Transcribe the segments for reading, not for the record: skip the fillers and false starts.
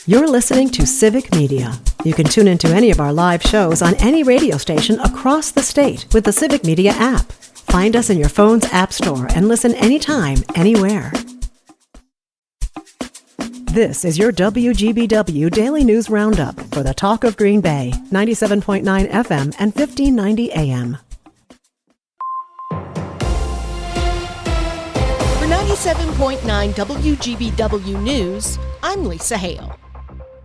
You're listening to Civic Media. You can tune into any of our live shows on any radio station across the state with the Civic Media app. Find us in your phone's app store and listen anytime, anywhere. This is your WGBW Daily News Roundup for the Talk of Green Bay, 97.9 FM and 1590 AM. For 97.9 WGBW News, I'm Lisa Hale.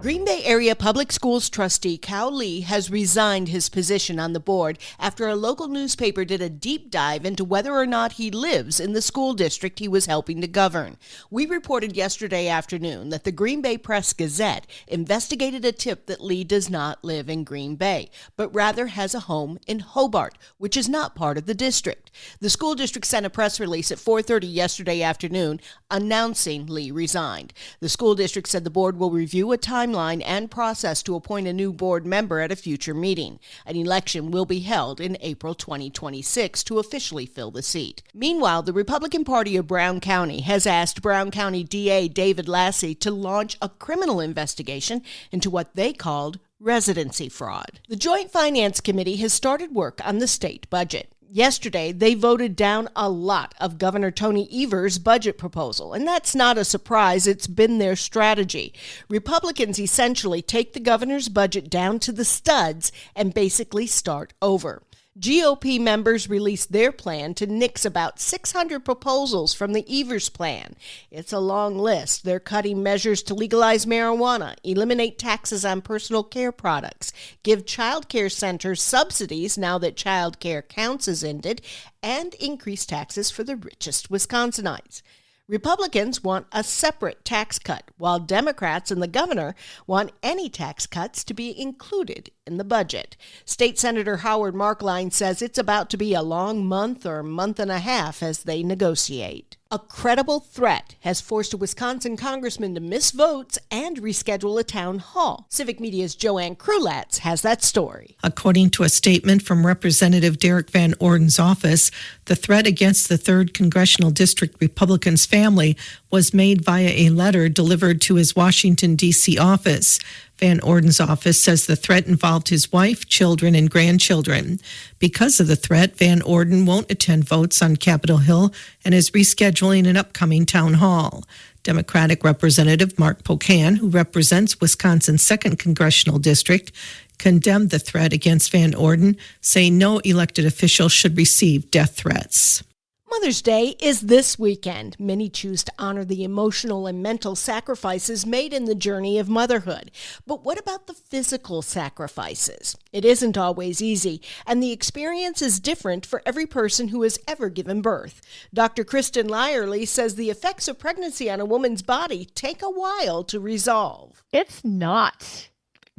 Green Bay Area Public Schools trustee Cal Lee has resigned his position on the board after a local newspaper did a deep dive into whether or not he lives in the school district he was helping to govern. We reported yesterday afternoon that the Green Bay Press-Gazette investigated a tip that Lee does not live in Green Bay, but rather has a home in Hobart, which is not part of the district. The school district sent a press release at 4:30 yesterday afternoon announcing Lee resigned. The school district said the board will review a timeline and process to appoint a new board member at a future meeting. An election will be held in April 2026 to officially fill the seat. Meanwhile, the Republican Party of Brown County has asked Brown County DA David Lassie to launch a criminal investigation into what they called residency fraud. The Joint Finance Committee has started work on the state budget. Yesterday, they voted down a lot of Governor Tony Evers' budget proposal, and that's not a surprise. It's been their strategy. Republicans essentially take the governor's budget down to the studs and basically start over. GOP members released their plan to nix about 600 proposals from the Evers plan. It's a long list. They're cutting measures to legalize marijuana, eliminate taxes on personal care products, give child care centers subsidies now that child care counts has ended, and increase taxes for the richest Wisconsinites. Republicans want a separate tax cut, while Democrats and the governor want any tax cuts to be included in the budget. State Senator Howard Markline says it's about to be a long month or month and a half as they negotiate. A credible threat has forced a Wisconsin congressman to miss votes and reschedule a town hall. Civic Media's Joanne Krulatz has that story. According to a statement from Representative Derek Van Orden's office, the threat against the 3rd Congressional District Republican's family was made via a letter delivered to his Washington, D.C. office. Van Orden's office says the threat involved his wife, children, and grandchildren. Because of the threat, Van Orden won't attend votes on Capitol Hill and is rescheduling an upcoming town hall. Democratic Representative Mark Pocan, who represents Wisconsin's 2nd Congressional District, condemned the threat against Van Orden, saying no elected official should receive death threats. Mother's Day is this weekend. Many choose to honor the emotional and mental sacrifices made in the journey of motherhood. But what about the physical sacrifices? It isn't always easy, and the experience is different for every person who has ever given birth. Dr. Kristen Lyerly says the effects of pregnancy on a woman's body take a while to resolve. It's not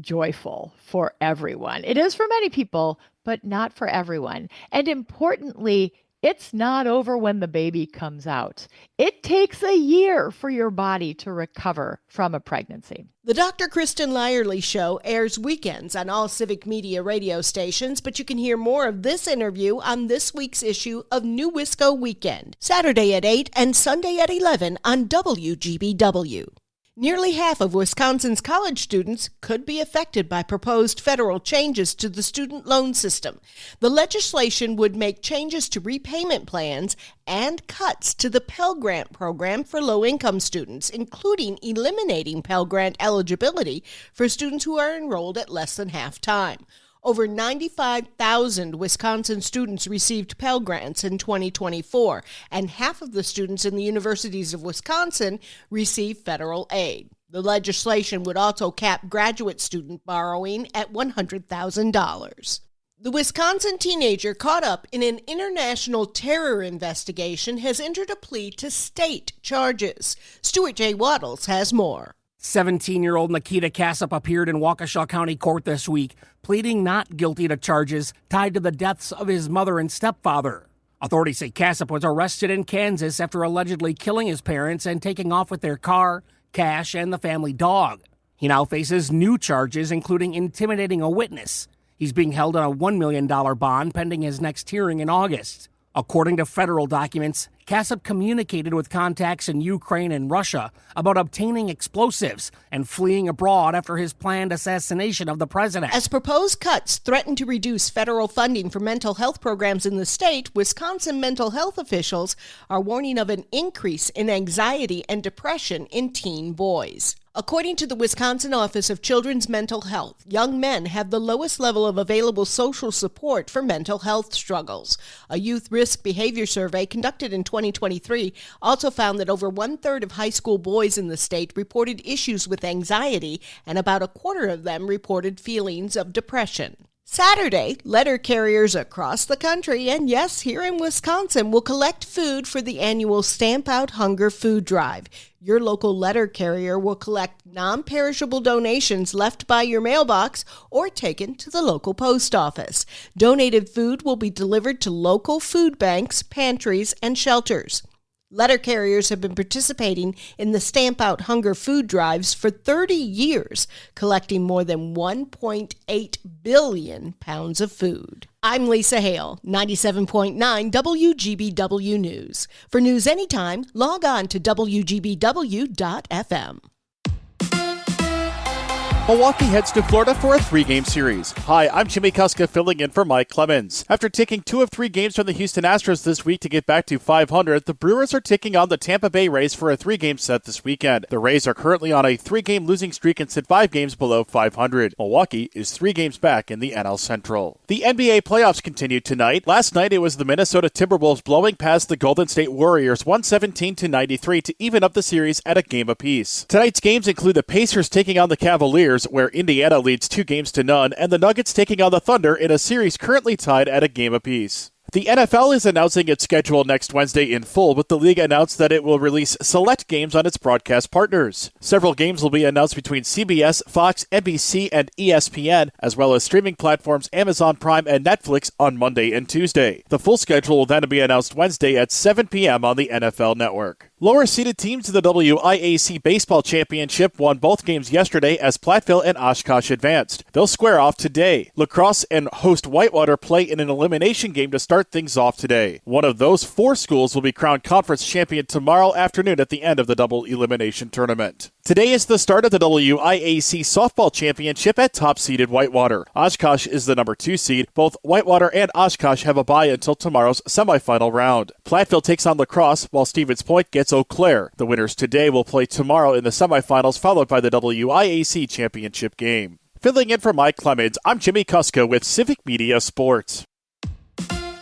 joyful for everyone. It is for many people, but not for everyone. And importantly, it's not over when the baby comes out. It takes a year for your body to recover from a pregnancy. The Dr. Kristen Lyerly Show airs weekends on all Civic Media radio stations, but you can hear more of this interview on this week's issue of New Wisco Weekend, Saturday at 8 and Sunday at 11 on WGBW. Nearly half of Wisconsin's college students could be affected by proposed federal changes to the student loan system. The legislation would make changes to repayment plans and cuts to the Pell Grant program for low-income students, including eliminating Pell Grant eligibility for students who are enrolled at less than half-time. Over 95,000 Wisconsin students received Pell Grants in 2024, and half of the students in the universities of Wisconsin receive federal aid. The legislation would also cap graduate student borrowing at $100,000. The Wisconsin teenager caught up in an international terror investigation has entered a plea to state charges. Stuart J. Waddles has more. 17-year-old Nikita Kassup appeared in Waukesha County Court this week, pleading not guilty to charges tied to the deaths of his mother and stepfather. Authorities say Kassup was arrested in Kansas after allegedly killing his parents and taking off with their car, cash, and the family dog. He now faces new charges, including intimidating a witness. He's being held on a $1 million bond pending his next hearing in August. According to federal documents, Kassab communicated with contacts in Ukraine and Russia about obtaining explosives and fleeing abroad after his planned assassination of the president. As proposed cuts threaten to reduce federal funding for mental health programs in the state, Wisconsin mental health officials are warning of an increase in anxiety and depression in teen boys. According to the Wisconsin Office of Children's Mental Health, young men have the lowest level of available social support for mental health struggles. A youth risk behavior survey conducted in 2023 also found that over one-third of high school boys in the state reported issues with anxiety, and about a quarter of them reported feelings of depression. Saturday, letter carriers across the country, and yes, here in Wisconsin, will collect food for the annual Stamp Out Hunger food drive. Your local letter carrier will collect non-perishable donations left by your mailbox or taken to the local post office. Donated food will be delivered to local food banks, pantries, and shelters. Letter carriers have been participating in the Stamp Out Hunger food drives for 30 years, collecting more than 1.8 billion pounds of food. I'm Lisa Hale, 97.9 WGBW News. For news anytime, log on to WGBW.FM. Milwaukee heads to Florida for a 3-game series. Hi, I'm Jimmy Kuska filling in for Mike Clemens. After taking 2 of 3 games from the Houston Astros this week to get back to 500, the Brewers are taking on the Tampa Bay Rays for a 3-game set this weekend. The Rays are currently on a 3-game losing streak and sit 5 games below 500. Milwaukee is 3 games back in the NL Central. The NBA playoffs continued tonight. Last night it was the Minnesota Timberwolves blowing past the Golden State Warriors 117-93 to even up the series at a game apiece. Tonight's games include the Pacers taking on the Cavaliers, where Indiana leads 2-0, and the Nuggets taking on the Thunder in a series currently tied at a game apiece. The NFL is announcing its schedule next Wednesday in full, but the league announced that it will release select games on its broadcast partners. Several games will be announced between CBS, Fox, NBC, and ESPN, as well as streaming platforms Amazon Prime and Netflix on Monday and Tuesday. The full schedule will then be announced Wednesday at 7 p.m. on the NFL Network. Lower-seeded teams in the WIAC Baseball Championship won both games yesterday as Platteville and Oshkosh advanced. They'll square off today. La Crosse and host Whitewater play in an elimination game to start things off today. One of those 4 schools will be crowned conference champion tomorrow afternoon at the end of the double elimination tournament. Today is the start of the WIAC Softball Championship at top-seeded Whitewater. Oshkosh is the number 2 seed. Both Whitewater and Oshkosh have a bye until tomorrow's semifinal round. Platteville takes on La Crosse, while Stevens Point gets Eau Claire. The winners today will play tomorrow in the semifinals, followed by the WIAC Championship game. Filling in for Mike Clemens, I'm Jimmy Kuska with Civic Media Sports.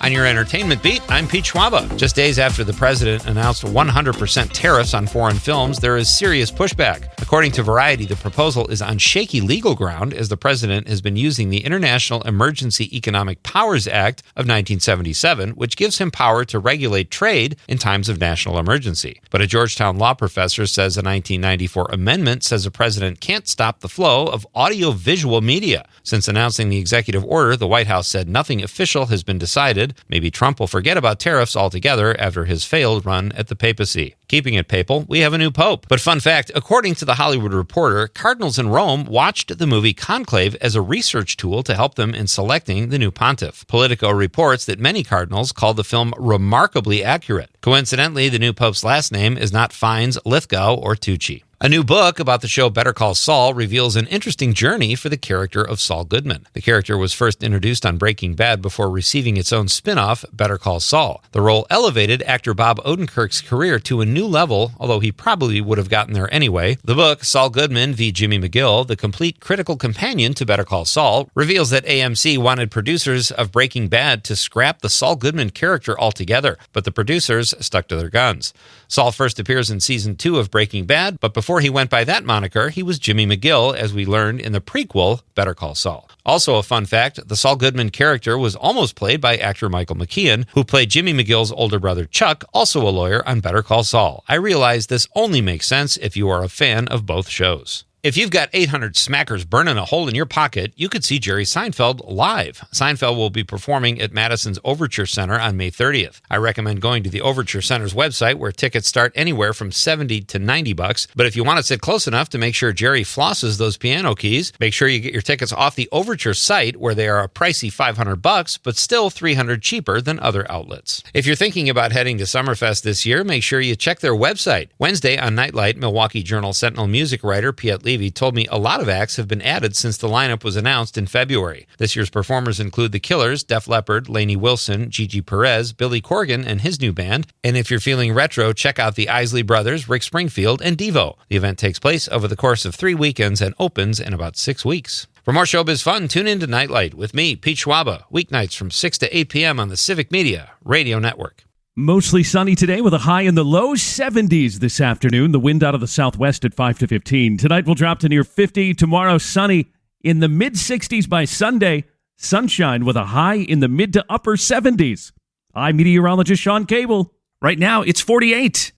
On your entertainment beat, I'm Pete Schwaba. Just days after the president announced 100% tariffs on foreign films, there is serious pushback. According to Variety, the proposal is on shaky legal ground as the president has been using the International Emergency Economic Powers Act of 1977, which gives him power to regulate trade in times of national emergency. But a Georgetown law professor says a 1994 amendment says the president can't stop the flow of audio-visual media. Since announcing the executive order, the White House said nothing official has been decided. Maybe Trump will forget about tariffs altogether after his failed run at the papacy. Keeping it papal, we have a new pope. But fun fact, according to the Hollywood Reporter, cardinals in Rome watched the movie Conclave as a research tool to help them in selecting the new pontiff. Politico reports that many cardinals called the film remarkably accurate. Coincidentally, the new pope's last name is not Fiennes, Lithgow, or Tucci. A new book about the show Better Call Saul reveals an interesting journey for the character of Saul Goodman. The character was first introduced on Breaking Bad before receiving its own spin-off, Better Call Saul. The role elevated actor Bob Odenkirk's career to a new level, although he probably would have gotten there anyway. The book, Saul Goodman v. Jimmy McGill, the complete critical companion to Better Call Saul, reveals that AMC wanted producers of Breaking Bad to scrap the Saul Goodman character altogether, but the producers stuck to their guns. Saul first appears in Season 2 of Breaking Bad, but before he went by that moniker, he was Jimmy McGill, as we learned in the prequel, Better Call Saul. Also a fun fact, the Saul Goodman character was almost played by actor Michael McKean, who played Jimmy McGill's older brother Chuck, also a lawyer on Better Call Saul. I realize this only makes sense if you are a fan of both shows. If you've got 800 smackers burning a hole in your pocket, you could see Jerry Seinfeld live. Seinfeld will be performing at Madison's Overture Center on May 30th. I recommend going to the Overture Center's website, where tickets start anywhere from $70 to $90. But if you want to sit close enough to make sure Jerry flosses those piano keys, make sure you get your tickets off the Overture site, where they are a pricey $500, but still $300 cheaper than other outlets. If you're thinking about heading to Summerfest this year, make sure you check their website. Wednesday on Nightlight, Milwaukee Journal-Sentinel music writer Piet Levy told me a lot of acts have been added since the lineup was announced in February. This year's performers include The Killers, Def Leppard, Lainey Wilson, Gigi Perez, Billy Corgan and his new band. And if you're feeling retro, check out the Isley Brothers, Rick Springfield, and Devo. The event takes place over the course of 3 weekends and opens in about 6 weeks. For more showbiz fun, tune in to Nightlight with me, Pete Schwaba, weeknights from 6 to 8 p.m. on the Civic Media Radio Network. Mostly sunny today with a high in the low 70s this afternoon. The wind out of the southwest at 5 to 15. Tonight will drop to near 50. Tomorrow sunny in the mid 60s by Sunday. Sunshine with a high in the mid to upper 70s. I'm meteorologist Sean Cable. Right now it's 48.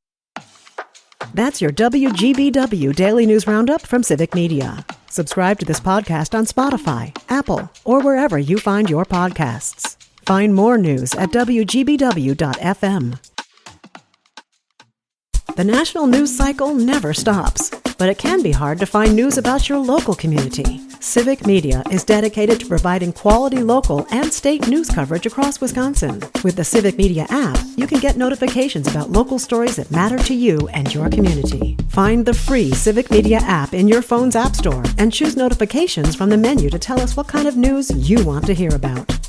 That's your WGBW Daily News Roundup from Civic Media. Subscribe to this podcast on Spotify, Apple, or wherever you find your podcasts. Find more news at WGBW.FM. The national news cycle never stops, but it can be hard to find news about your local community. Civic Media is dedicated to providing quality local and state news coverage across Wisconsin. With the Civic Media app, you can get notifications about local stories that matter to you and your community. Find the free Civic Media app in your phone's app store and choose notifications from the menu to tell us what kind of news you want to hear about.